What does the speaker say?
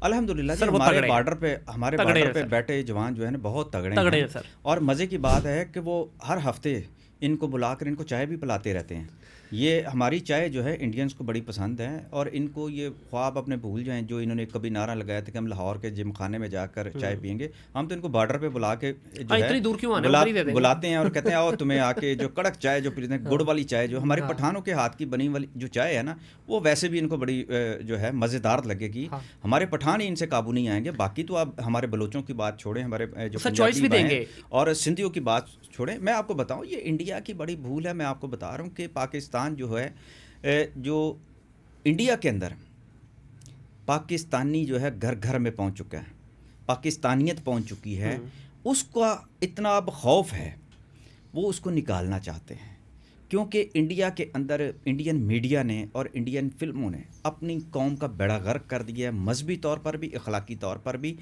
अल्हम्दुलिल्लाह जी, सर वो तगड़े हैं, हमारे तगड़े हैं बॉर्डर पे सर, बैठे जवान जो है ना बहुत तगड़े तगड़े हैं। हैं सर। और मज़े की बात है कि वो हर हफ्ते इनको बुलाकर इनको चाय भी पिलाते रहते हैं। ये हमारी चाय जो है इंडियंस को बड़ी पसंद है, और इनको ये ख्वाब अपने भूल जाएं जो इन्होंने कभी नारा लगाया था कि हम लाहौर के जिम खाने में जाकर चाय हुँ। पियेंगे। हम तो इनको बॉर्डर पे बुला के जो हाँ, है इतनी दूर क्यों आना है, उधर ही दे देंगे। बुलाते हैं और कहते हैं आओ तुम्हें आके जो कड़क चाय जो पीते हैं, गुड़ हाँ, वाली चाय जो हमारे हाँ, पठानों के हाथ की बनी वाली जो चाय है ना, वो वैसे भी इनको बड़ी जो है मज़ेदार लगेगी। हाँ। हमारे पठान ही इनसे काबू नहीं आएंगे। बाकी तो आप हमारे बलोचों की बात छोड़ें, हमारे जो सर चॉइस पंजाबी भी भाई हैं देंगे। और सिंधियों की बात छोड़ें। मैं आपको बताऊं, ये इंडिया की बड़ी भूल है। मैं आपको बता रहा हूँ कि पाकिस्तान जो है जो इंडिया के अंदर पाकिस्तानी जो है घर घर में पहुंच चुका है, पाकिस्तानियत पहुंच चुकी है। हुँ। उसका इतना अब खौफ है, वो उसको निकालना चाहते हैं, क्योंकि इंडिया के अंदर इंडियन मीडिया ने और इंडियन फिल्मों ने अपनी कौम का बेड़ा गर्क कर दिया है, मजहबी तौर पर भी, अखलाकी तौर पर भी।